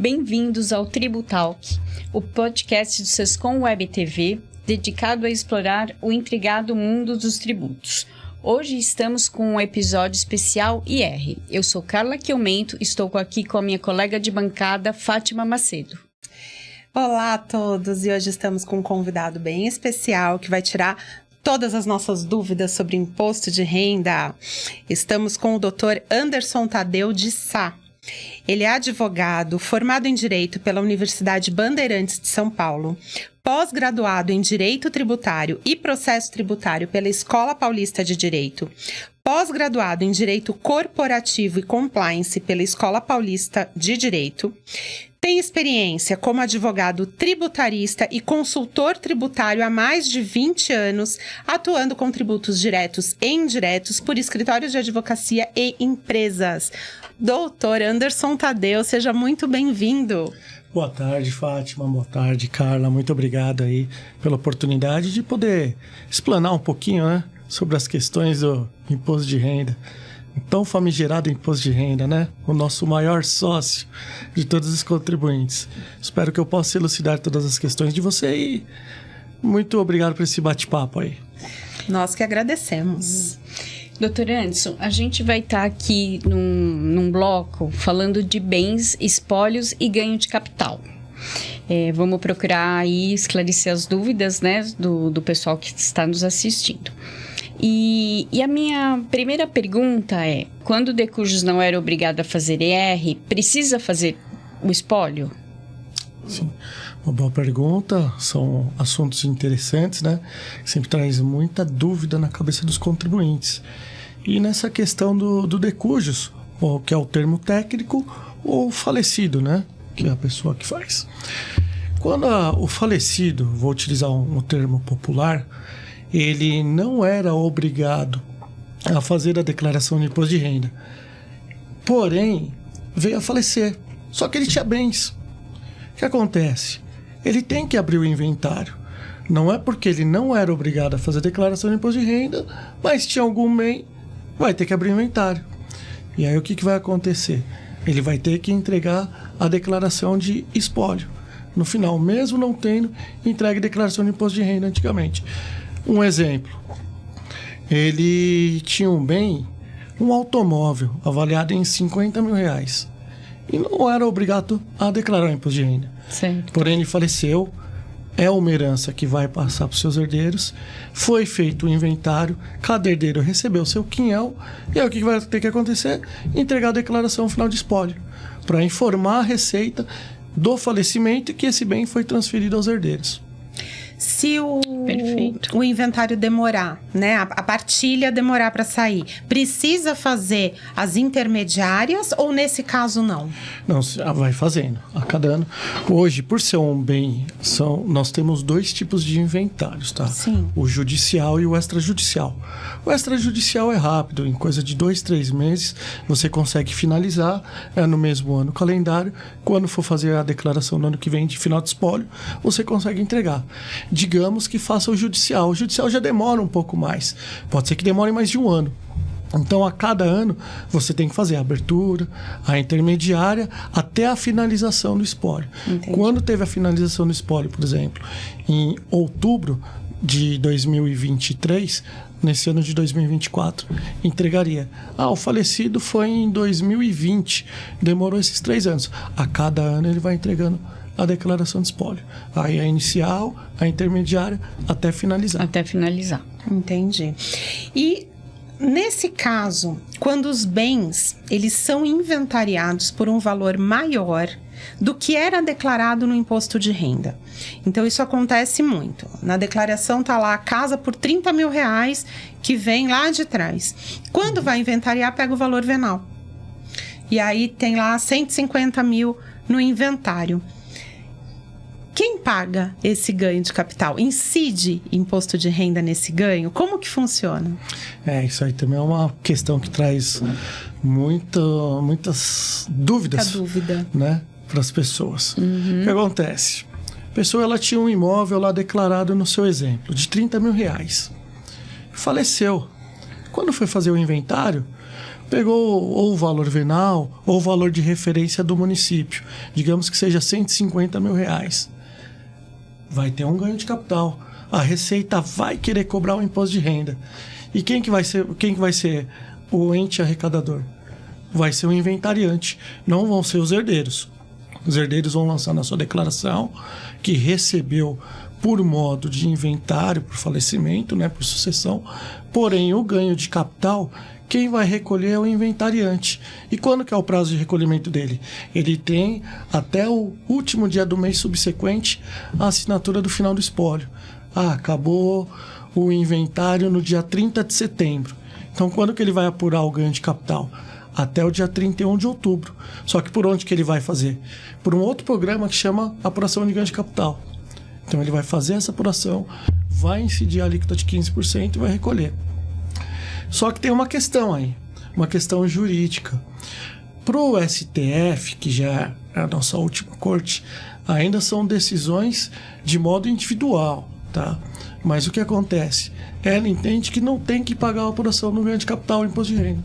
Bem-vindos ao Tributalk, o podcast do Sescom Web TV, dedicado a explorar o intrigado mundo dos tributos. Hoje estamos com um episódio especial IR. Eu sou Carla Chiomento, estou aqui com a minha colega de bancada, Fátima Macedo. Olá a todos, e hoje estamos com um convidado bem especial que vai tirar todas as nossas dúvidas sobre imposto de renda. Estamos com o Dr. Anderson Tadeu de Sá. Ele é advogado, formado em Direito pela Universidade Bandeirantes de São Paulo, pós-graduado em Direito Tributário e Processo Tributário pela Escola Paulista de Direito, pós-graduado em Direito Corporativo e Compliance pela Escola Paulista de Direito, tem experiência como advogado tributarista e consultor tributário há mais de 20 anos, atuando com tributos diretos e indiretos por escritórios de advocacia e empresas. Doutor Anderson Tadeu, seja muito bem-vindo. Boa tarde, Fátima. Boa tarde, Carla. Muito obrigado aí pela oportunidade de poder explanar um pouquinho, né, sobre as questões do imposto de renda. Tão famigerado imposto de renda, né? O nosso maior sócio de todos os contribuintes. Espero que eu possa elucidar todas as questões de você e muito obrigado por esse bate-papo aí. Nós que agradecemos. Doutor Anderson, a gente vai estar aqui num bloco falando de bens, espólios e ganho de capital. Vamos procurar aí esclarecer as dúvidas, né, do pessoal que está nos assistindo. E a minha primeira pergunta é, quando o Decujus não era obrigado a fazer ER, precisa fazer o espólio? Sim, uma boa pergunta, são assuntos interessantes, né? Sempre traz muita dúvida na cabeça dos contribuintes. E nessa questão do Decujus, que é o termo técnico, ou falecido, né? Que é a pessoa que faz. Quando o falecido, vou utilizar um termo popular, ele não era obrigado a fazer a declaração de imposto de renda. Porém, veio a falecer. Só que ele tinha bens. O que acontece? Ele tem que abrir o inventário. Não é porque ele não era obrigado a fazer a declaração de imposto de renda, mas tinha algum bem, vai ter que abrir o inventário. E aí o que vai acontecer? Ele vai ter que entregar a declaração de espólio. No final, mesmo não tendo entregue a declaração de imposto de renda antigamente. Um exemplo, ele tinha um bem, um automóvel avaliado em R$50 mil e não era obrigado a declarar o imposto de renda. Certo. Porém, ele faleceu, é uma herança que vai passar para os seus herdeiros, foi feito o inventário, cada herdeiro recebeu seu quinhão, e aí o que vai ter que acontecer? Entregar a declaração final de espólio, para informar a Receita do falecimento e que esse bem foi transferido aos herdeiros. Se o inventário demorar, né, a partilha demorar para sair, precisa fazer as intermediárias ou nesse caso não? Não, vai fazendo a cada ano. Hoje, por ser um bem, nós temos dois tipos de inventários, tá? Sim. O judicial e o extrajudicial. O extrajudicial é rápido, em coisa de 2-3 meses você consegue finalizar, no mesmo ano calendário. Quando for fazer a declaração no ano que vem de final de espólio, você consegue entregar. Digamos que faça o judicial. O judicial já demora um pouco mais. Pode ser que demore mais de um ano. Então, a cada ano, você tem que fazer a abertura, a intermediária, até a finalização do espólio. Entendi. Quando teve a finalização do espólio, por exemplo, em outubro de 2023, nesse ano de 2024, entregaria. O falecido foi em 2020, demorou esses 3 anos. A cada ano ele vai entregando a declaração de espólio. Aí a inicial, a intermediária, até finalizar. Até finalizar. Entendi. E nesse caso, quando os bens eles são inventariados por um valor maior do que era declarado no imposto de renda. Então, isso acontece muito. Na declaração está lá a casa por R$30 mil, que vem lá de trás. Quando vai inventariar, pega o valor venal. E aí tem lá 150 mil no inventário. Quem paga esse ganho de capital? Incide imposto de renda nesse ganho? Como que funciona? Isso aí também é uma questão que traz muitas dúvidas. Muita dúvida. Né, para as pessoas. O que acontece? A pessoa ela tinha um imóvel lá declarado no seu exemplo, de R$30 mil. Faleceu. Quando foi fazer o inventário, pegou ou o valor venal ou o valor de referência do município, digamos que seja R$150 mil, vai ter um ganho de capital. A Receita vai querer cobrar o imposto de renda. E quem que vai ser o ente arrecadador? Vai ser o inventariante, não vão ser os herdeiros. Os herdeiros vão lançar na sua declaração que recebeu por modo de inventário, por falecimento, né, por sucessão. Porém, o ganho de capital, quem vai recolher é o inventariante. E quando que é o prazo de recolhimento dele? Ele tem até o último dia do mês subsequente a assinatura do final do espólio. Acabou o inventário no dia 30 de setembro. Então, quando que ele vai apurar o ganho de capital? Até o dia 31 de outubro. Só que por onde que ele vai fazer? Por um outro programa que chama apuração de ganho de capital. Então, ele vai fazer essa apuração, vai incidir a alíquota de 15% e vai recolher. Só que tem uma questão aí, uma questão jurídica. Para o STF, que já é a nossa última corte, ainda são decisões de modo individual, tá? Mas o que acontece? Ela entende que não tem que pagar a apuração no ganho de capital e imposto de renda.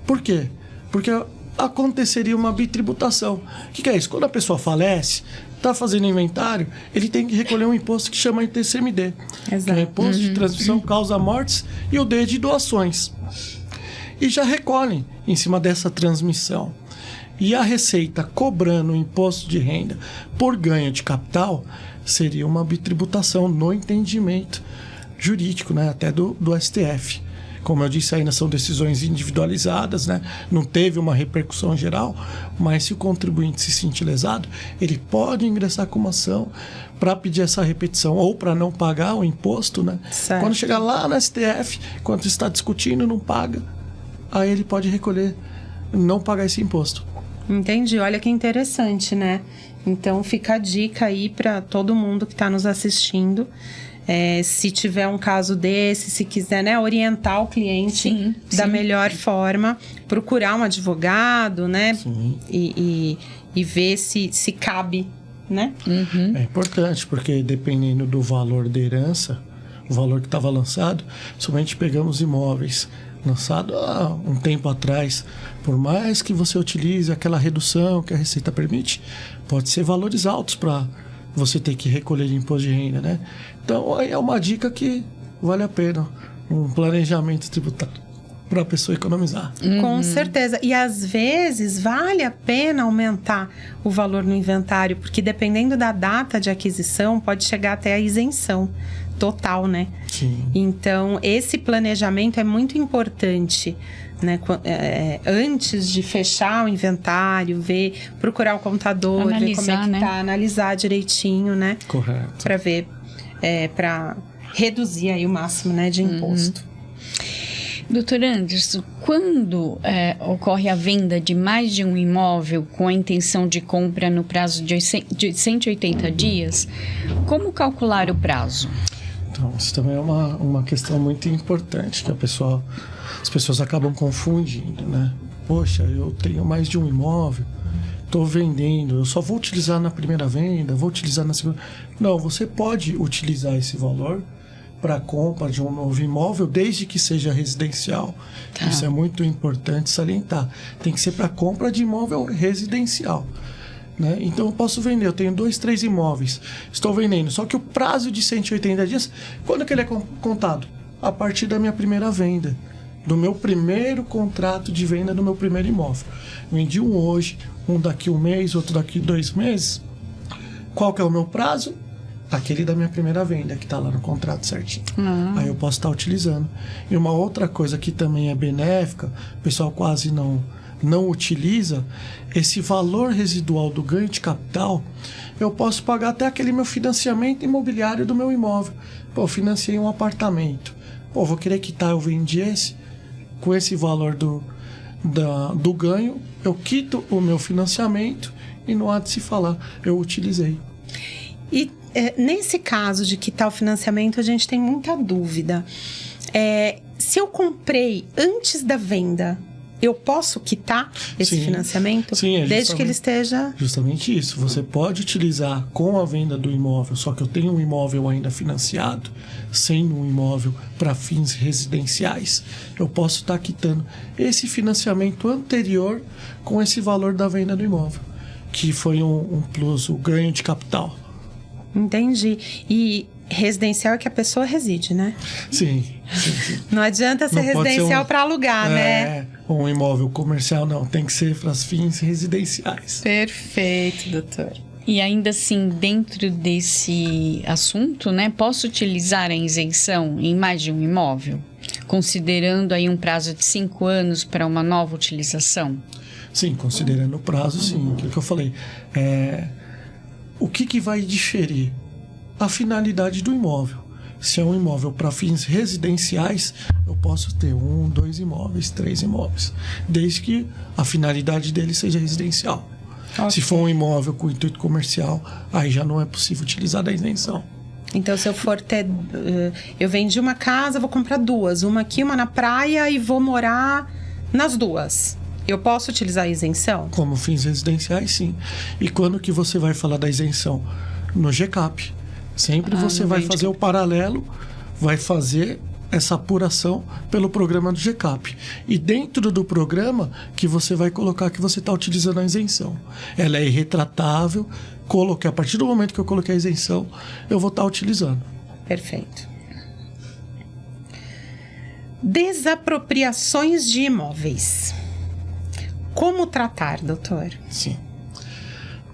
Por quê? Porque aconteceria uma bitributação. O que é isso? Quando a pessoa falece, está fazendo inventário, ele tem que recolher um imposto que chama ITCMD. Exato. Que é o Imposto de Transmissão, Causa Mortes, e o D de doações. E já recolhem em cima dessa transmissão. E a Receita cobrando o imposto de renda por ganho de capital seria uma bitributação no entendimento jurídico, né? Até do STF. Como eu disse, ainda são decisões individualizadas, né? Não teve uma repercussão geral, mas se o contribuinte se sentir lesado, ele pode ingressar com uma ação para pedir essa repetição ou para não pagar o imposto, né? Certo. Quando chegar lá no STF, quando está discutindo, não paga, aí ele pode recolher, não pagar esse imposto. Entendi, olha que interessante, né? Então fica a dica aí para todo mundo que está nos assistindo. Se tiver um caso desse, se quiser, né, orientar o cliente da melhor forma, procurar um advogado, né? E ver se cabe, né? É importante, porque dependendo do valor da herança, o valor que estava lançado, somente pegamos imóveis lançados há um tempo atrás. Por mais que você utilize aquela redução que a Receita permite, pode ser valores altos para você ter que recolher de imposto de renda, né? Então, aí é uma dica que vale a pena, um planejamento tributário para a pessoa economizar. Com certeza. E às vezes vale a pena aumentar o valor no inventário, porque dependendo da data de aquisição, pode chegar até a isenção total, né? Sim. Então, esse planejamento é muito importante, né? Antes de fechar o inventário, procurar o contador, analisar, ver como é que né? tá, analisar direitinho, né? Correto. Para ver, para reduzir aí o máximo, né, de imposto. Doutor Anderson, quando ocorre a venda de mais de um imóvel com a intenção de compra no prazo de 180 dias, como calcular o prazo? Então, isso também é uma questão muito importante, que as pessoas acabam confundindo, né? Poxa, eu tenho mais de um imóvel, estou vendendo, eu só vou utilizar na primeira venda, vou utilizar na segunda... Não, você pode utilizar esse valor para a compra de um novo imóvel, desde que seja residencial. Tá. Isso é muito importante salientar. Tem que ser para compra de imóvel residencial, né? Então, eu posso vender, eu tenho 2, 3 imóveis, estou vendendo, só que o prazo de 180 dias, quando que ele é contado? A partir da minha primeira venda, do meu primeiro contrato de venda do meu primeiro imóvel. Vendi um hoje, um daqui um mês, outro daqui 2 meses. Qual que é o meu prazo? Aquele da minha primeira venda, que está lá no contrato certinho. Aí eu posso estar utilizando. E uma outra coisa que também é benéfica, o pessoal quase não utiliza, esse valor residual do ganho de capital, eu posso pagar até aquele meu financiamento imobiliário do meu imóvel. Pô, eu financiei um apartamento. Pô, vou querer quitar, eu vendi esse. Com esse valor do ganho, eu quito o meu financiamento e não há de se falar, eu utilizei. E nesse caso de quitar o financiamento, a gente tem muita dúvida. Se eu comprei antes da venda, eu posso quitar esse financiamento? Sim, desde que ele esteja... Justamente isso. Você pode utilizar com a venda do imóvel, só que eu tenho um imóvel ainda financiado, sem um imóvel para fins residenciais. Eu posso estar quitando esse financiamento anterior com esse valor da venda do imóvel, que foi um plus, o ganho de capital. Entendi. E residencial é que a pessoa reside, né? Sim. Não adianta ser residencial para alugar, né? Um imóvel comercial não, tem que ser para fins residenciais. Perfeito, doutor. E ainda assim, dentro desse assunto, né, posso utilizar a isenção em mais de um imóvel, considerando aí um prazo de 5 anos para uma nova utilização? Sim, considerando o prazo, sim. Aquilo que eu falei. O que vai diferir? A finalidade do imóvel. Se é um imóvel para fins residenciais, eu posso ter 1, 2 imóveis, 3 imóveis, desde que a finalidade dele seja residencial. Okay. Se for um imóvel com intuito comercial, aí já não é possível utilizar da isenção. Então, se eu for ter... eu vendi uma casa, vou comprar 2. Uma aqui, uma na praia e vou morar nas 2. Eu posso utilizar a isenção? Como fins residenciais, sim. E quando que você vai falar da isenção? No GCAP. Sempre você vai fazer o paralelo, vai fazer essa apuração pelo programa do GCAP. E dentro do programa que você vai colocar que você está utilizando a isenção. Ela é irretratável. A partir do momento que eu coloquei a isenção, eu vou estar utilizando. Perfeito. Desapropriações de imóveis. Como tratar, doutor? Sim.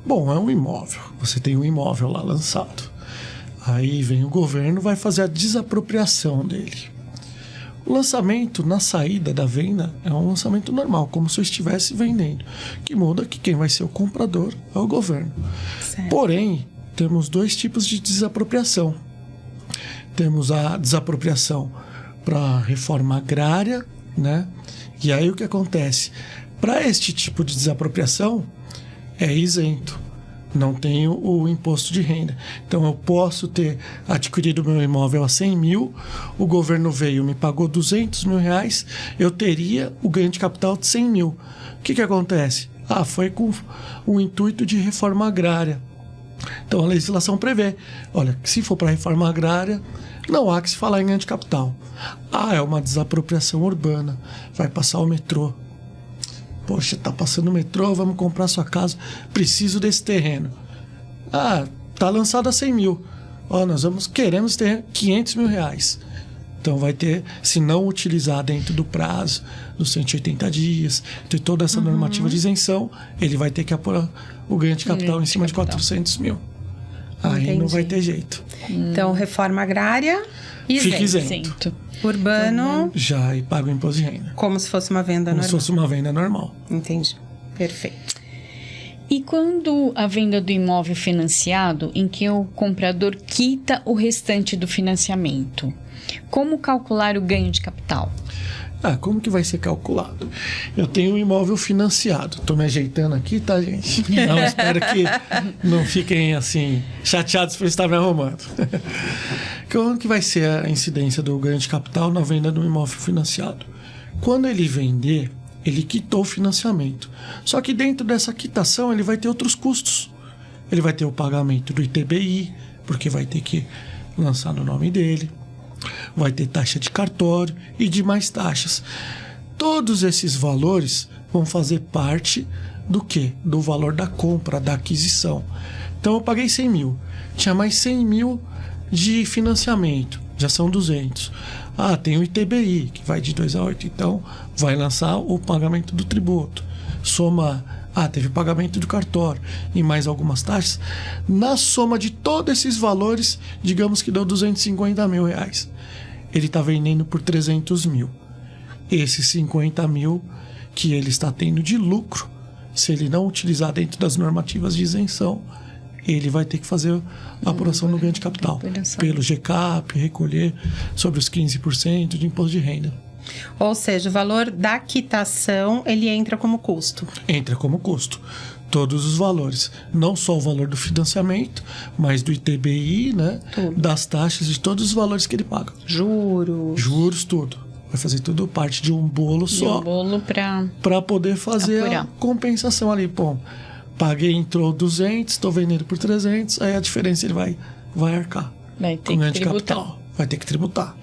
Bom, é um imóvel. Você tem um imóvel lá lançado. Aí vem o governo, vai fazer a desapropriação dele. O lançamento na saída da venda é um lançamento normal, como se eu estivesse vendendo. Que muda que quem vai ser o comprador é o governo. Certo. Porém, temos 2 tipos de desapropriação. Temos a desapropriação para reforma agrária, né? E aí o que acontece? Para este tipo de desapropriação, é isento. Não tenho o imposto de renda. Então, eu posso ter adquirido o meu imóvel a 100 mil, o governo veio, me pagou 200 mil reais, eu teria o ganho de capital de 100 mil. O que acontece? Foi com o intuito de reforma agrária. Então, a legislação prevê, olha, se for para reforma agrária, não há que se falar em ganho de capital. É uma desapropriação urbana, vai passar o metrô. Poxa, tá passando o metrô, vamos comprar sua casa, preciso desse terreno. Tá lançado a 100 mil. Nós queremos ter 500 mil reais. Então vai ter, se não utilizar dentro do prazo dos 180 dias, ter toda essa normativa de isenção, ele vai ter que apurar o ganho de capital em cima de 400 mil. Aí Entendi. Não vai ter jeito. Então, reforma agrária, fica isento. Urbano... Já, e paga o imposto de renda. Como se fosse uma venda normal. Como se fosse uma venda normal. Entendi. Perfeito. E quando a venda do imóvel financiado, em que o comprador quita o restante do financiamento, como calcular o ganho de capital? Como que vai ser calculado? Eu tenho um imóvel financiado. Tô me ajeitando aqui, tá, gente? Não, espero que não fiquem, assim, chateados por estar me arrumando. Como que vai ser a incidência do ganho de capital na venda do imóvel financiado? Quando ele vender, ele quitou o financiamento. Só que dentro dessa quitação, ele vai ter outros custos. Ele vai ter o pagamento do ITBI, porque vai ter que lançar no nome dele. Vai ter taxa de cartório e demais taxas. Todos esses valores vão fazer parte do quê? Do valor da compra, da aquisição. Então eu paguei 100 mil. Tinha mais 100 mil de financiamento. Já são 200. Tem o ITBI, que vai de 2 a 8. Então vai lançar o pagamento do tributo. Soma... teve pagamento do cartório e mais algumas taxas. Na soma de todos esses valores, digamos que deu 250 mil reais. Ele está vendendo por 300 mil. Esses 50 mil que ele está tendo de lucro, se ele não utilizar dentro das normativas de isenção, ele vai ter que fazer a apuração no ganho de capital. Pelo GCAP, recolher sobre os 15% de imposto de renda. Ou seja, o valor da quitação, ele entra como custo. Entra como custo. Todos os valores. Não só o valor do financiamento, mas do ITBI, né? Tudo. Das taxas, de todos os valores que ele paga. Juros. Juros, tudo. Vai fazer tudo parte de um bolo só. Um bolo para poder fazer apurar. a compensação ali. Bom, paguei, entrou 200, estou vendendo por 300, aí a diferença ele vai arcar. Vai ter com ganho que de tributar. capital. Vai ter que tributar.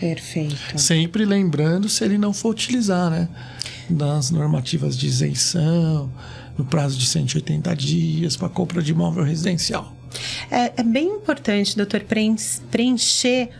Perfeito. Sempre lembrando, se ele não for utilizar, né? Das normativas de isenção, no prazo de 180 dias para compra de imóvel residencial. É bem importante, doutor, preencher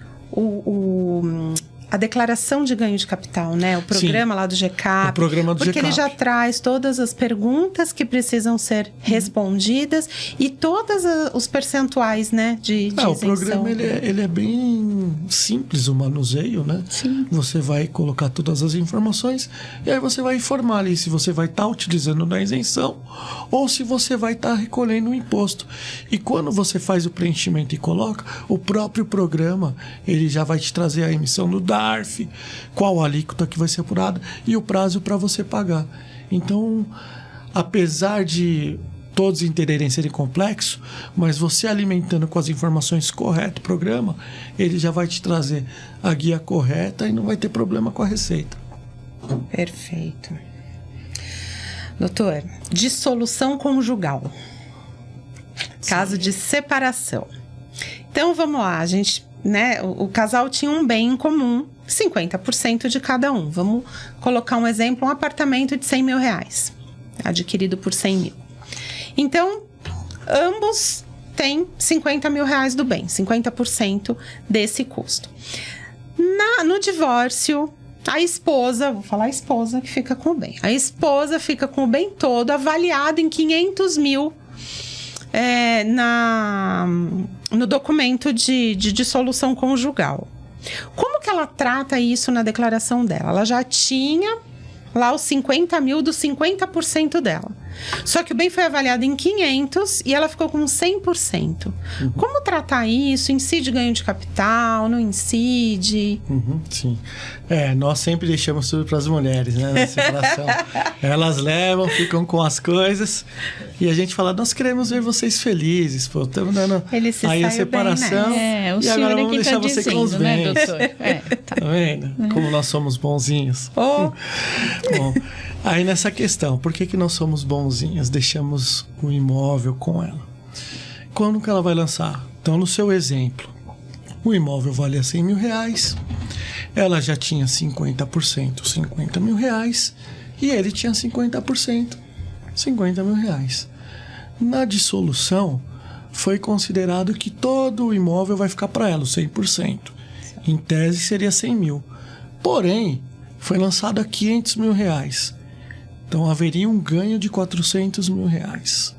a declaração de ganho de capital, né? O programa lá do GCAP. O programa do porque GCAP. ele já traz todas as perguntas que precisam ser respondidas e todos os percentuais, né? De isenção. O programa ele é bem simples o manuseio, né? Sim. Você vai colocar todas as informações e aí você vai informar ali se você vai estar utilizando na isenção ou se você vai estar recolhendo o imposto. E quando você faz o preenchimento e coloca, o próprio programa ele já vai te trazer a emissão do DARF, qual a alíquota que vai ser apurada e o prazo para você pagar. Então, apesar de todos entenderem serem complexos, mas você alimentando com as informações corretas o programa, ele já vai te trazer a guia correta e não vai ter problema com a receita. Perfeito. Doutor, dissolução conjugal. Caso de separação. Então, vamos lá, a gente, né, o casal tinha um bem em comum, 50% de cada um. Vamos colocar um exemplo, um apartamento de 100 mil reais, adquirido por 100 mil. Então, ambos têm 50 mil reais do bem, 50% desse custo. No divórcio, a esposa, vou falar a esposa que fica com o bem. A esposa fica com o bem todo avaliado em 500 mil no documento de dissolução conjugal. Como que ela trata isso na declaração dela? Ela já tinha lá os 50 mil dos 50% dela. Só que o bem foi avaliado em 500 e ela ficou com 100%. Como tratar isso? Incide ganho de capital? Não incide? Sim. Nós sempre deixamos tudo para as mulheres, né? Na separação. Elas levam, ficam com as coisas e a gente fala, nós queremos ver vocês felizes, pô. Estamos dando aí a separação. Bem, né? E agora vamos deixar você com os bens. Né, doutor? Tá vendo? Como nós somos bonzinhos. Oh. Bom, aí nessa questão, por que nós somos bonzinhos? Deixamos o imóvel com ela. Quando que ela vai lançar? Então, no seu exemplo, o imóvel valia 100 mil reais, ela já tinha 50%, 50 mil reais, e ele tinha 50%, 50 mil reais. Na dissolução, foi considerado que todo o imóvel vai ficar para ela, 100%. Em tese, seria 100 mil. Porém, foi lançado a 500 mil reais. Então, haveria um ganho de 400 mil reais.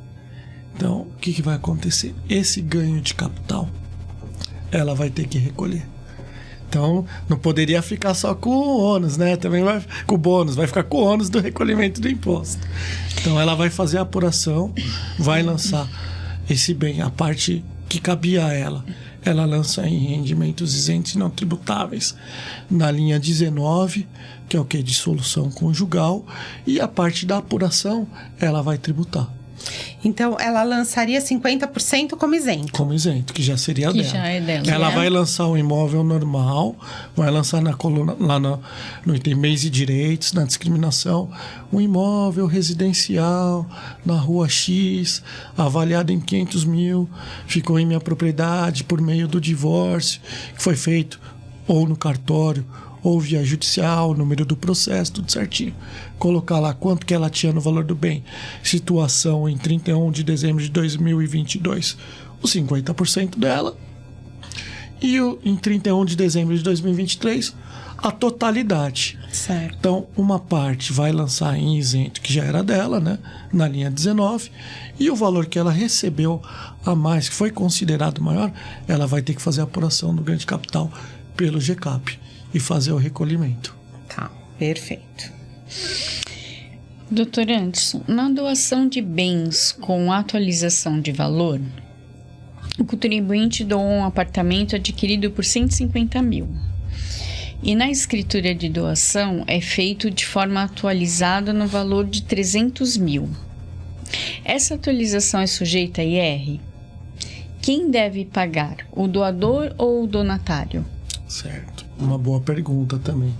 Então, o que vai acontecer? Esse ganho de capital, ela vai ter que recolher. Então, não poderia ficar só com o ônus, né? Também vai com o bônus, vai ficar com o ônus do recolhimento do imposto. Então, ela vai fazer a apuração, vai lançar esse bem, a parte que cabia a ela. Ela lança em rendimentos isentos e não tributáveis na linha 19, que é o que? Dissolução conjugal, e a parte da apuração ela vai tributar. Então, ela lançaria 50% como isento. Como isento, que já seria que dela. Já é dela. Ela vai lançar o imóvel normal, vai lançar na coluna, lá no item bens e direitos, na discriminação, um imóvel residencial na rua X, avaliado em 500 mil, ficou em minha propriedade por meio do divórcio, que foi feito ou no cartório, ou via judicial, número do processo, tudo certinho. Colocar lá quanto que ela tinha no valor do bem. Situação em 31 de dezembro de 2022, o 50% dela. E em 31 de dezembro de 2023, a totalidade. Certo. Então, uma parte vai lançar em isento, que já era dela, né? Na linha 19. E o valor que ela recebeu a mais, que foi considerado maior, ela vai ter que fazer a apuração do ganho de capital pelo GCAP e fazer o recolhimento. Tá, perfeito. Doutor Anderson, na doação de bens com atualização de valor, o contribuinte doou um apartamento adquirido por 150 mil. E na escritura de doação é feito de forma atualizada no valor de 300 mil. Essa atualização é sujeita a IR? Quem deve pagar, o doador ou o donatário? Certo. Uma boa pergunta também.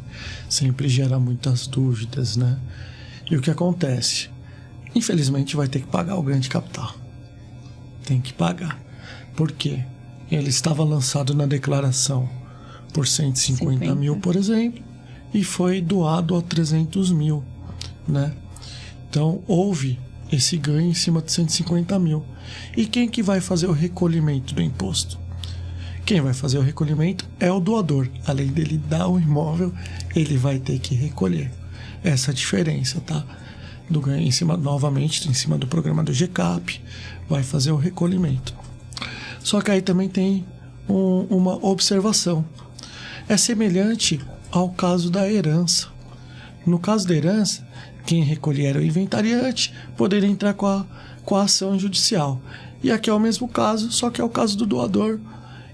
Sempre gera muitas dúvidas, né? E o que acontece? Infelizmente vai ter que pagar o ganho de capital. Tem que pagar. Por quê? Ele estava lançado na declaração por 150 mil, por exemplo, e foi doado a 300 mil, né? Então, houve esse ganho em cima de 150 mil. E quem que vai fazer o recolhimento do imposto? Quem vai fazer o recolhimento é o doador. Além dele dar o imóvel, ele vai ter que recolher. Essa é a diferença, tá? Do ganho em cima, novamente, em cima do programa do GCAP, vai fazer o recolhimento. Só que aí também tem uma observação. É semelhante ao caso da herança. No caso da herança, quem recolher o inventariante poderia entrar com a ação judicial. E aqui é o mesmo caso, só que é o caso do doador,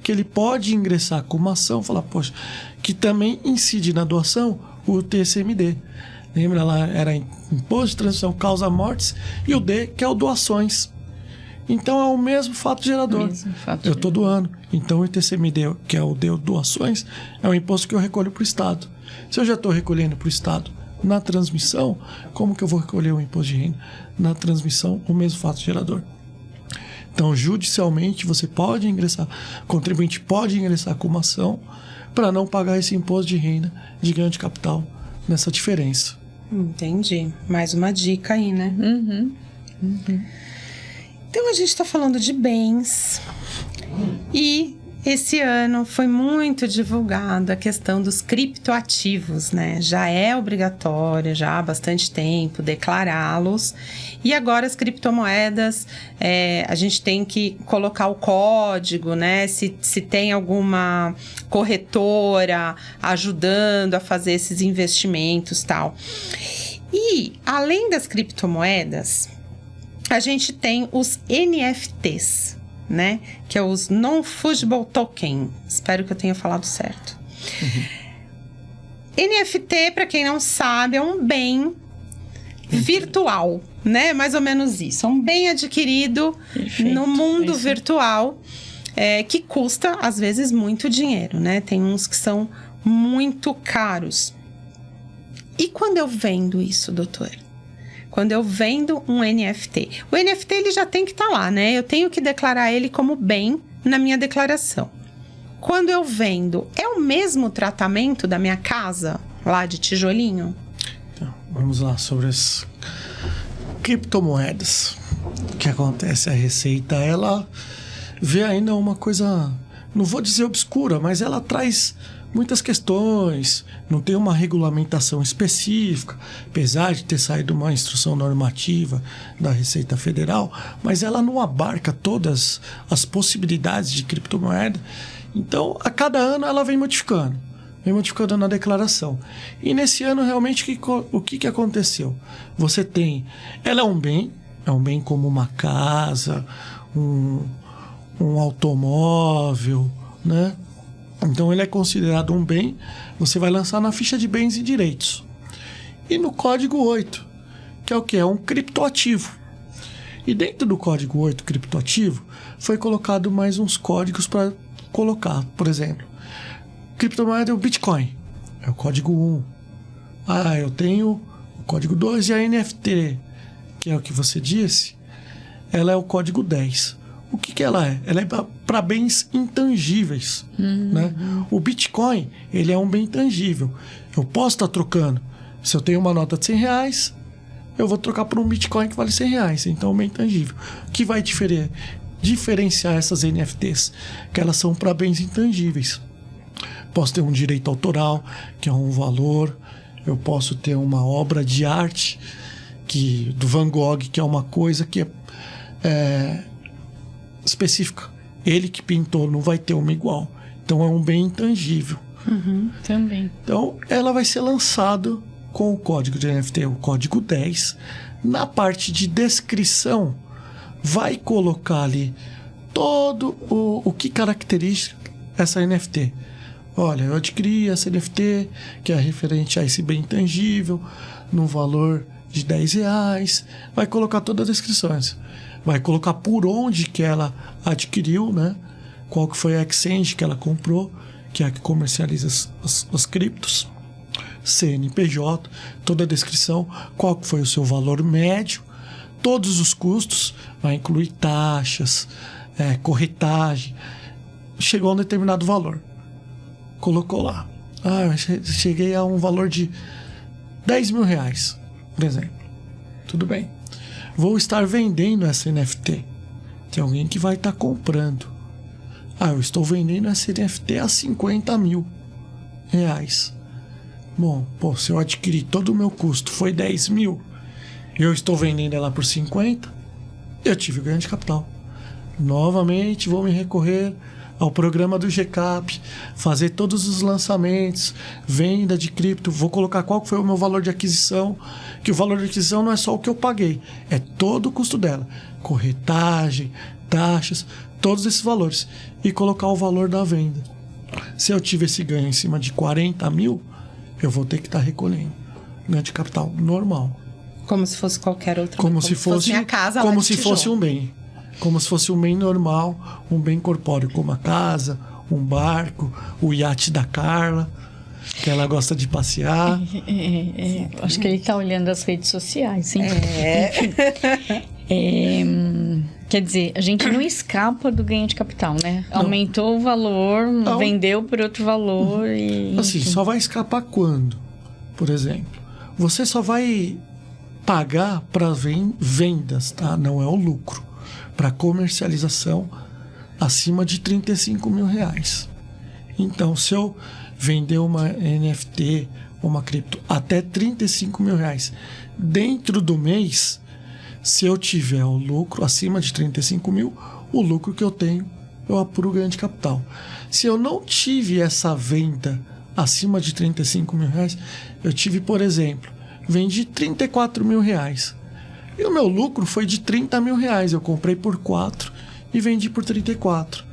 que ele pode ingressar com uma ação, falar, poxa, que também incide na doação o TCMD. Lembra lá, era Imposto de Transmissão Causa Mortes, e o D, que é o doações. Então é o mesmo fato gerador. Eu estou doando. Então o ITCMD, que é o D, doações, é um imposto que eu recolho para o Estado. Se eu já estou recolhendo para o Estado na transmissão, como que eu vou recolher o imposto de renda? Na transmissão, o mesmo fato gerador. Então, judicialmente, você pode ingressar, o contribuinte pode ingressar com uma ação para não pagar esse imposto de renda de ganho de capital nessa diferença. Entendi. Mais uma dica aí, né? Então, a gente está falando de bens e esse ano foi muito divulgada a questão dos criptoativos, né? Já é obrigatório, já há bastante tempo, declará-los. E agora as criptomoedas, a gente tem que colocar o código, né? Se tem alguma corretora ajudando a fazer esses investimentos e tal. E, além das criptomoedas, a gente tem os NFTs, né? Que é os Non-Fungible Token. Espero que eu tenha falado certo. NFT, para quem não sabe, é um bem virtual, né? Mais ou menos isso. É um bem adquirido no mundo virtual, que custa, às vezes, muito dinheiro, né? Tem uns que são muito caros. E quando eu vendo isso, doutor? Quando eu vendo um NFT. O NFT, ele já tem que estar lá, né? Eu tenho que declarar ele como bem na minha declaração. Quando eu vendo, é o mesmo tratamento da minha casa, lá de tijolinho? Então, vamos lá sobre as criptomoedas. O que acontece? A Receita, ela vê ainda uma coisa, não vou dizer obscura, mas ela traz muitas questões, não tem uma regulamentação específica, apesar de ter saído uma instrução normativa da Receita Federal, mas ela não abarca todas as possibilidades de criptomoeda. Então, a cada ano ela vem modificando na declaração. E nesse ano, realmente, o que aconteceu? Você tem, ela é um bem como uma casa, um automóvel, né? Então, ele é considerado um bem, você vai lançar na ficha de bens e direitos. E no Código 8, que é o que? É um criptoativo. E dentro do Código 8 criptoativo, foi colocado mais uns códigos para colocar. Por exemplo, criptomoeda é o Bitcoin, é o Código 1. Eu tenho o Código 2 e a NFT, que é o que você disse, ela é o Código 10. O que ela é? Ela é para bens intangíveis, né? O Bitcoin, ele é um bem tangível. Eu posso estar trocando. Se eu tenho uma nota de R$100, eu vou trocar por um Bitcoin que vale R$100. Então, é um bem tangível. O que vai diferenciar essas NFTs? Que elas são para bens intangíveis. Posso ter um direito autoral, que é um valor. Eu posso ter uma obra de arte do Van Gogh, que é uma coisa que é específica. Ele que pintou, não vai ter uma igual. Então é um bem intangível. Também. Então ela vai ser lançada com o código de NFT, o código 10. Na parte de descrição, vai colocar ali todo o que caracteriza essa NFT. Olha, eu adquiri essa NFT, que é referente a esse bem intangível, no valor de R$10. Vai colocar todas as descrições. Vai colocar por onde que ela adquiriu, né? Qual que foi a exchange que ela comprou, que é a que comercializa as criptos, CNPJ, toda a descrição, qual que foi o seu valor médio, todos os custos, vai incluir taxas, corretagem, chegou a um determinado valor, colocou lá, cheguei a um valor de 10 mil reais, por exemplo, tudo bem, vou estar vendendo essa NFT, tem alguém que vai estar comprando, eu estou vendendo essa NFT a 50 mil reais. Bom, se eu adquirir todo o meu custo foi 10 mil e eu estou vendendo ela por 50, eu tive ganho de capital. Novamente vou me recorrer ao programa do GCAP, fazer todos os lançamentos, venda de cripto, vou colocar qual foi o meu valor de aquisição, que o valor de aquisição não é só o que eu paguei, é todo o custo dela, corretagem, taxas, todos esses valores, e colocar o valor da venda. Se eu tive esse ganho em cima de 40 mil, eu vou ter que estar recolhendo ganho de capital normal. Como se fosse qualquer outro. Como se fosse minha casa, como se fosse um bem. Como se fosse um bem normal, um bem corpóreo, como a casa, um barco, o iate da Carla, que ela gosta de passear. Acho que ele está olhando as redes sociais, sim. Quer dizer, a gente não escapa do ganho de capital, né? Não. Aumentou o valor, vendeu por outro valor e... Assim, só vai escapar quando? Por exemplo, você só vai pagar para vendas, tá? Não é o lucro. Para comercialização acima de 35 mil reais. Então, se eu vender uma NFT, uma cripto, até 35 mil reais dentro do mês... Se eu tiver o lucro acima de 35 mil, o lucro que eu tenho, eu apuro o ganho de capital. Se eu não tive essa venda acima de 35 mil reais, eu tive, por exemplo, vendi 34 mil reais. E o meu lucro foi de 30 mil reais. Eu comprei por 4 e vendi por 34.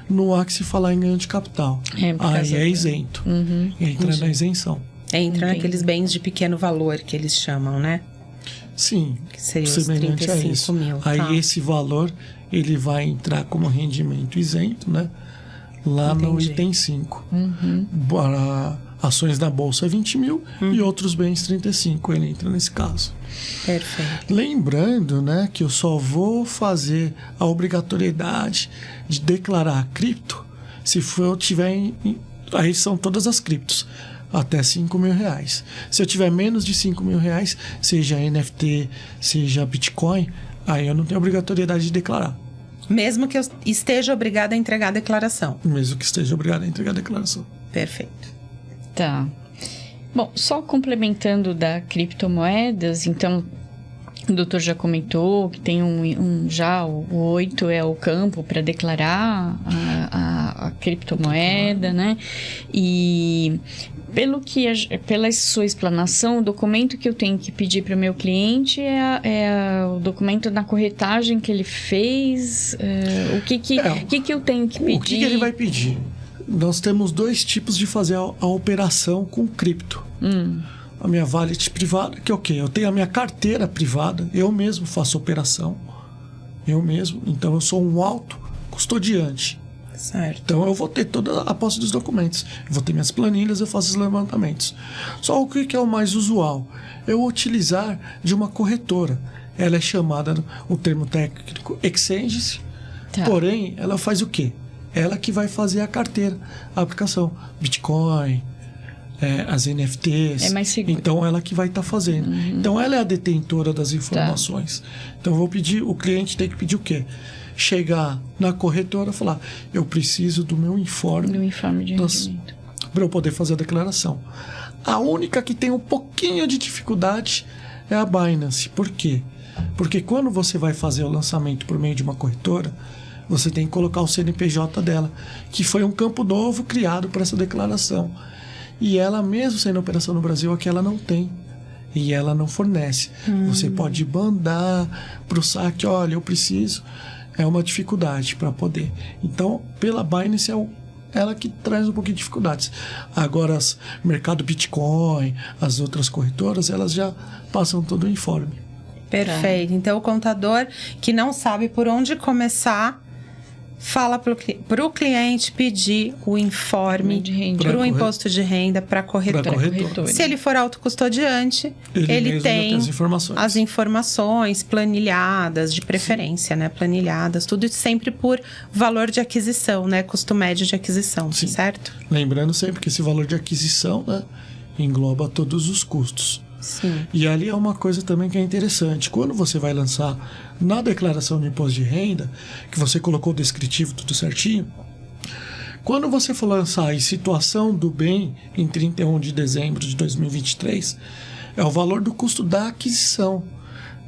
Não há que se falar em ganho de capital. Aí é isento. Entra na isenção. Entra naqueles bens de pequeno valor que eles chamam, né? Sim, que seria semelhante a isso. Mil, aí esse valor ele vai entrar como rendimento isento, né? Lá no item 5. Para ações da bolsa 20 mil e outros bens 35, ele entra nesse caso. Perfeito. Lembrando, né, que eu só vou fazer a obrigatoriedade de declarar a cripto se eu tiver aí são todas as criptos. Até 5 mil reais. Se eu tiver menos de 5 mil reais, seja NFT, seja Bitcoin, aí eu não tenho obrigatoriedade de declarar. Mesmo que eu esteja obrigado a entregar a declaração. Mesmo que esteja obrigado a entregar a declaração. Perfeito. Tá. Bom, só complementando da criptomoedas, então... O doutor já comentou que tem o 8 é o campo para declarar a criptomoeda, né? E pela sua explanação, o documento que eu tenho que pedir para o meu cliente é o documento na corretagem que ele fez. O que eu tenho que pedir? O que ele vai pedir? Nós temos 2 tipos de fazer a operação com cripto. A minha wallet privada, que é o quê? Eu tenho a minha carteira privada, eu mesmo faço operação, eu mesmo, então eu sou um autocustodiante. Certo. Então eu vou ter toda a posse dos documentos, eu vou ter minhas planilhas, eu faço os levantamentos. Só o que é o mais usual? Eu utilizar de uma corretora. Ela é chamada, o termo técnico, exchange, porém ela faz o quê? Ela que vai fazer a carteira, a aplicação, Bitcoin, as NFTs. É mais seguro. Então ela que vai estar fazendo. Então ela é a detentora das informações. Então eu vou pedir, o cliente tem que pedir o quê? Chegar na corretora e falar: eu preciso do meu informe. Do informe de rendimento. Para eu poder fazer a declaração. A única que tem um pouquinho de dificuldade é a Binance. Por quê? Porque quando você vai fazer o lançamento por meio de uma corretora, você tem que colocar o CNPJ dela, que foi um campo novo criado para essa declaração. E ela, mesmo sendo operação no Brasil, aqui ela não tem. E ela não fornece. Você pode mandar para o saque: olha, eu preciso. É uma dificuldade para poder. Então, pela Binance, ela que traz um pouquinho de dificuldades. Agora, mercado Bitcoin, as outras corretoras, elas já passam todo o informe. Perfeito. Então, o contador que não sabe por onde começar fala para o cliente pedir o informe para o imposto de renda para corretor. Se ele for autocustodiante, ele tem as informações planilhadas, de preferência, né? Planilhadas, tudo sempre por valor de aquisição, né? Custo médio de aquisição, sim, certo? Lembrando sempre que esse valor de aquisição, né, engloba todos os custos. Sim. E ali é uma coisa também que é interessante. Quando você vai lançar na declaração de imposto de renda, que você colocou o descritivo tudo certinho, quando você for lançar em situação do bem em 31 de dezembro de 2023, é o valor do custo da aquisição,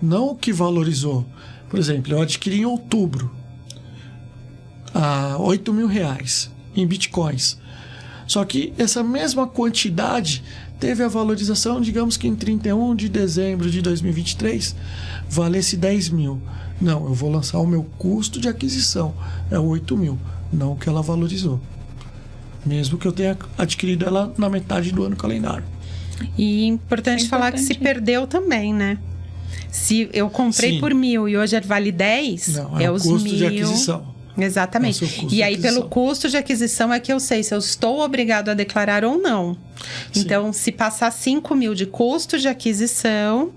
não o que valorizou. Por exemplo, eu adquiri em outubro a R$8.000 em bitcoins. Só que essa mesma quantidade teve a valorização, digamos que em 31 de dezembro de 2023, valesse 10 mil. Não, eu vou lançar o meu custo de aquisição, é 8 mil, não o que ela valorizou. Mesmo que eu tenha adquirido ela na metade do ano calendário. E é importante falar que se perdeu também, né? Se eu comprei, sim, por 1.000 e hoje vale 10, não, é os custo 1.000... de aquisição. Exatamente. E aí, pelo custo de aquisição, é que eu sei se eu estou obrigado a declarar ou não. Sim. Então, se passar 5.000 de custo de aquisição,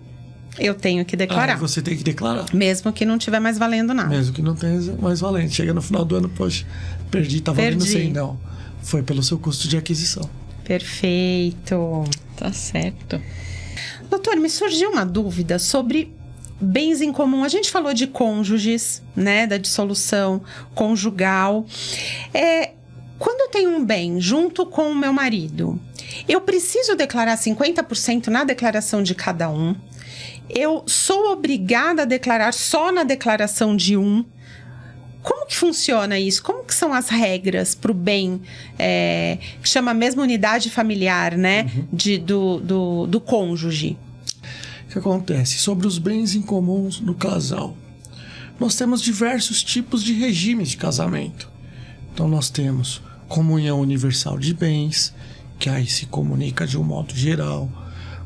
eu tenho que declarar. Você tem que declarar. Mesmo que não estiver mais valendo nada. Mesmo que não tenha mais valendo. Chega no final do ano, poxa, perdi, tá valendo 100. Não, foi pelo seu custo de aquisição. Perfeito. Tá certo. Doutor, me surgiu uma dúvida sobre bens em comum. A gente falou de cônjuges, né? Da dissolução conjugal. Quando eu tenho um bem junto com o meu marido, eu preciso declarar 50% na declaração de cada um. Eu sou obrigada a declarar só na declaração de um. Como que funciona isso? Como que são as regras para o bem, que chama mesmo unidade familiar, né? Do cônjuge? O que acontece? Sobre os bens em comuns no casal, nós temos diversos tipos de regimes de casamento. Então nós temos comunhão universal de bens, que aí se comunica de um modo geral,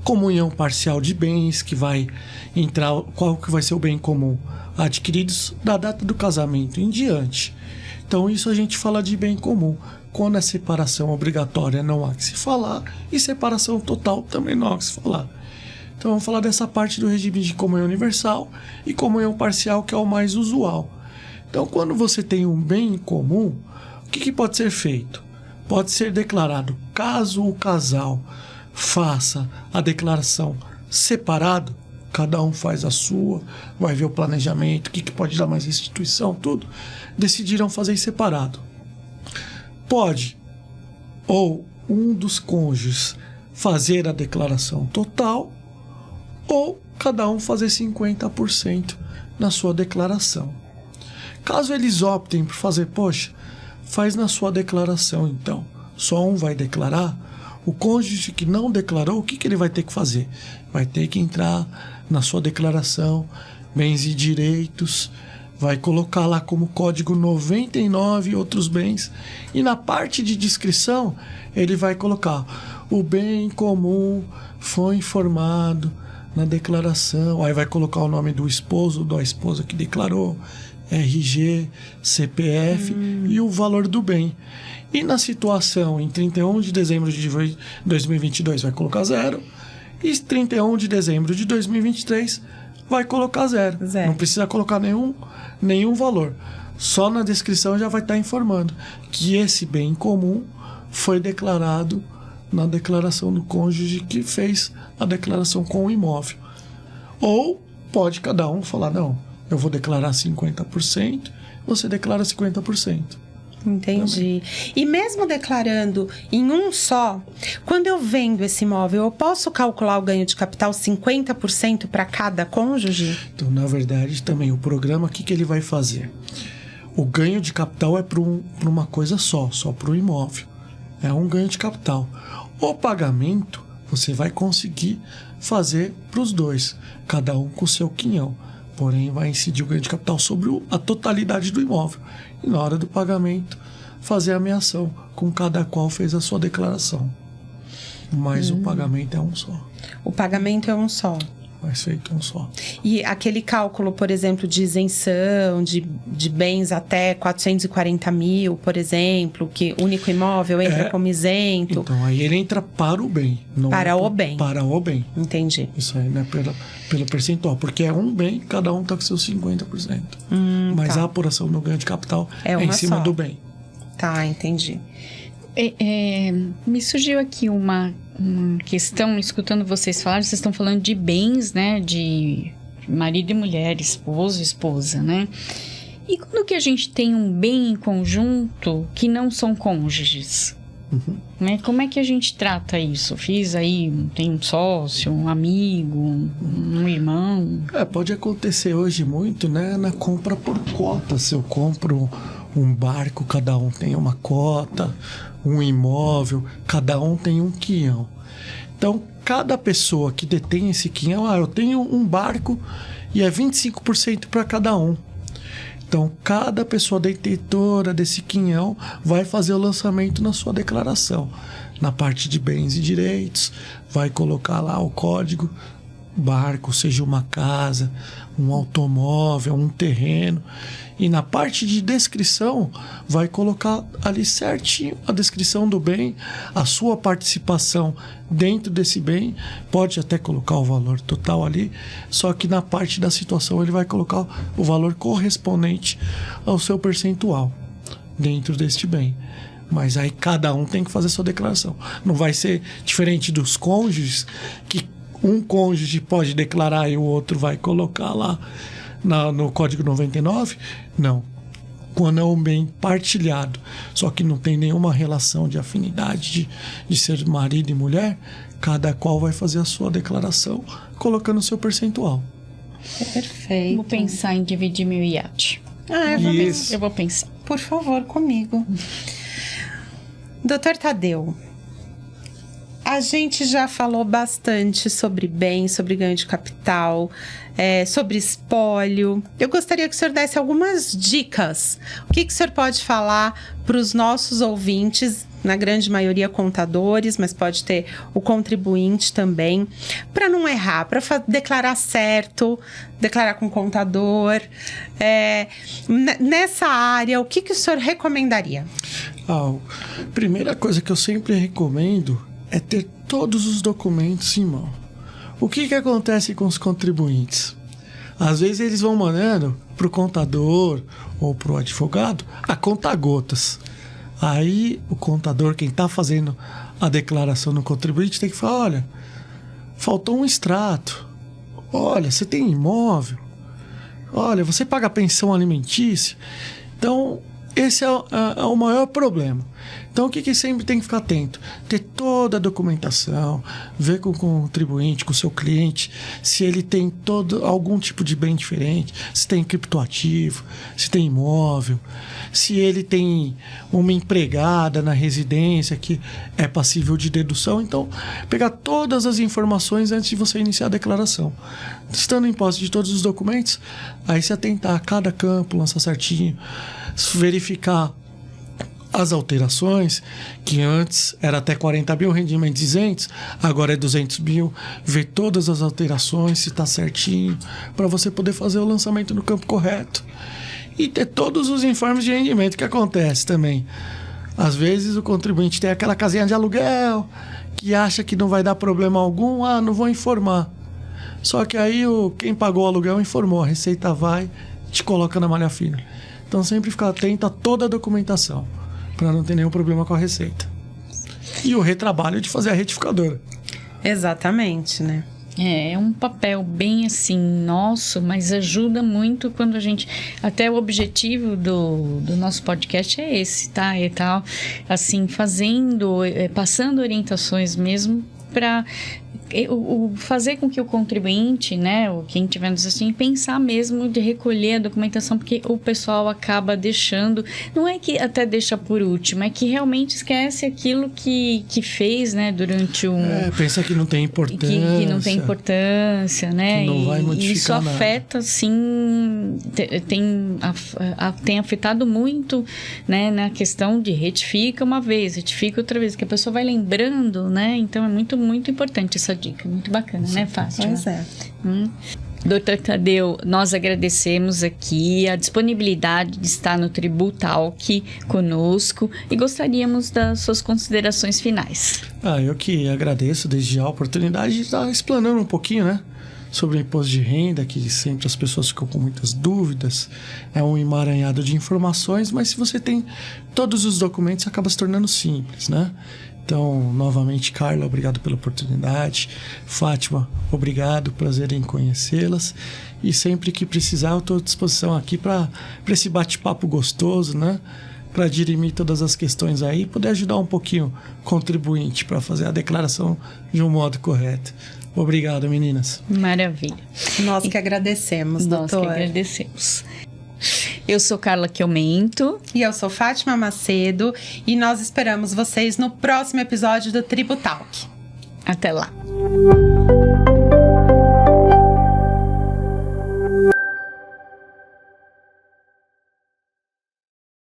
comunhão parcial de bens, que vai entrar, qual que vai ser o bem comum? Adquiridos da data do casamento em diante. Então isso a gente fala de bem comum. Quando a separação obrigatória não há que se falar, e separação total também não há que se falar. Então vamos falar dessa parte do regime de comunhão universal e comunhão parcial, que é o mais usual. Então quando você tem um bem em comum, o que pode ser feito? Pode ser declarado, caso o casal faça a declaração separado, cada um faz a sua, vai ver o planejamento, o que pode dar mais restituição, tudo. Decidiram fazer separado. Pode, ou um dos cônjuges fazer a declaração total, ou cada um fazer 50% na sua declaração. Caso eles optem por fazer, poxa, faz na sua declaração então, só um vai declarar, o cônjuge que não declarou, o que ele vai ter que fazer? Vai ter que entrar na sua declaração, bens e direitos, vai colocar lá como código 99 outros bens, e na parte de descrição ele vai colocar o bem comum foi informado na declaração, aí vai colocar o nome do esposo ou da esposa que declarou, RG, CPF e o valor do bem. E na situação em 31 de dezembro de 2022 vai colocar 0, e 31 de dezembro de 2023 vai colocar 0. Não precisa colocar nenhum valor. Só na descrição já vai estar informando que esse bem comum foi declarado na declaração do cônjuge que fez a declaração com o imóvel. Ou pode cada um falar, não, eu vou declarar 50%, você declara 50%. Entendi. Também. E mesmo declarando em um só, quando eu vendo esse imóvel, eu posso calcular o ganho de capital 50% para cada cônjuge? Então, na verdade, também o programa, o que ele vai fazer? O ganho de capital é para uma coisa só para o imóvel. É um ganho de capital. O pagamento, você vai conseguir fazer para os dois, cada um com o seu quinhão. Porém, vai incidir o ganho de capital sobre a totalidade do imóvel. E na hora do pagamento, fazer a meação com cada qual fez a sua declaração. Mas o pagamento é um só. O pagamento é um só. mas feito um só. E aquele cálculo, por exemplo, de isenção de bens até 440 mil, por exemplo, que único imóvel entra como isento. Então, aí ele entra para o bem. Não para o bem. Para o bem. Entendi. Isso aí, né? Pelo percentual. Porque é um bem, cada um está com seus 50%. Mas a apuração do ganho de capital é em cima do bem. Tá, entendi. Me surgiu aqui uma questão, escutando vocês falarem, vocês estão falando de bens, né? De marido e mulher, esposo e esposa, né? E quando que a gente tem um bem em conjunto que não são cônjuges? Né? Como é que a gente trata isso? Fiz aí, tem um sócio, um amigo, um irmão? Pode acontecer hoje muito, né? Na compra por cota. Se eu compro um barco, cada um tem uma cota. Um imóvel, cada um tem um quinhão. Então, cada pessoa que detém esse quinhão, eu tenho um barco e é 25% para cada um. Então, cada pessoa detentora desse quinhão vai fazer o lançamento na sua declaração. Na parte de bens e direitos, vai colocar lá o código barco, seja uma casa, um automóvel, um terreno. E na parte de descrição, vai colocar ali certinho a descrição do bem, a sua participação dentro desse bem. Pode até colocar o valor total ali, só que na parte da situação ele vai colocar o valor correspondente ao seu percentual dentro deste bem. Mas aí cada um tem que fazer a sua declaração. Não vai ser diferente dos cônjuges, que um cônjuge pode declarar e o outro vai colocar lá no Código 99, não. Quando é um bem partilhado, só que não tem nenhuma relação de afinidade de ser marido e mulher, cada qual vai fazer a sua declaração, colocando o seu percentual. Perfeito. Vou pensar em dividir meu iate. Eu vou pensar. Por favor, comigo. Doutor Tadeu, a gente já falou bastante sobre bem, sobre ganho de capital, sobre espólio. Eu gostaria que o senhor desse algumas dicas. O que o senhor pode falar para os nossos ouvintes, na grande maioria contadores, mas pode ter o contribuinte também, para não errar, para declarar certo, declarar com o contador. Nessa área, o que o senhor recomendaria? A primeira coisa que eu sempre recomendo é ter todos os documentos em mão. O que acontece com os contribuintes? Às vezes eles vão mandando para o contador ou para o advogado a conta-gotas. Aí o contador, quem está fazendo a declaração no contribuinte, tem que falar: olha, faltou um extrato. Olha, você tem imóvel. Olha, você paga pensão alimentícia. Então, esse é o maior problema. Então, o que sempre tem que ficar atento? Ter toda a documentação, ver com o contribuinte, com o seu cliente, se ele tem algum tipo de bem diferente, se tem criptoativo, se tem imóvel, se ele tem uma empregada na residência que é passível de dedução. Então, pegar todas as informações antes de você iniciar a declaração. Estando em posse de todos os documentos, aí se atentar a cada campo, lançar certinho, verificar as alterações, que antes era até 40 mil rendimentos isentos, agora é 200 mil, ver todas as alterações, se está certinho, para você poder fazer o lançamento no campo correto. E ter todos os informes de rendimento que acontece também. Às vezes o contribuinte tem aquela casinha de aluguel, que acha que não vai dar problema algum, não vou informar. Só que aí quem pagou o aluguel informou, a Receita vai e te coloca na malha fina. Então sempre ficar atento a toda a documentação, para não ter nenhum problema com a Receita. E o retrabalho de fazer a retificadora. Exatamente, né? É um papel bem assim nosso, mas ajuda muito quando a gente... Até o objetivo do nosso podcast é esse, tá? E tal, assim, passando orientações mesmo para... fazer com que o contribuinte, né, ou quem estiver nos assistindo, pensar mesmo de recolher a documentação, porque o pessoal acaba deixando, não é que até deixa por último, é que realmente esquece aquilo que fez, né, durante pensa que não tem importância. Que não tem importância, né? Que não vai modificar e isso nada. afeta, sim, tem afetado muito, né, na questão de retifica uma vez, retifica outra vez, que a pessoa vai lembrando, né? Então é muito, muito importante essa dica. Muito bacana, né, Fátima? Pois é. Doutor Tadeu, nós agradecemos aqui a disponibilidade de estar no Tributalk conosco e gostaríamos das suas considerações finais. Eu que agradeço desde já a oportunidade de estar explanando um pouquinho, né? Sobre o imposto de renda, que sempre as pessoas ficam com muitas dúvidas. É um emaranhado de informações, mas se você tem todos os documentos, acaba se tornando simples, né? Então, novamente, Carla, obrigado pela oportunidade. Fátima, obrigado, prazer em conhecê-las. E sempre que precisar, eu estou à disposição aqui para esse bate-papo gostoso, né? Para dirimir todas as questões aí e poder ajudar um pouquinho o contribuinte para fazer a declaração de um modo correto. Obrigado, meninas. Maravilha. Nós que agradecemos, doutor. Nós que agradecemos. Eu sou Carla Chiomento. E eu sou Fátima Macedo. E nós esperamos vocês no próximo episódio do Tributalk. Até lá.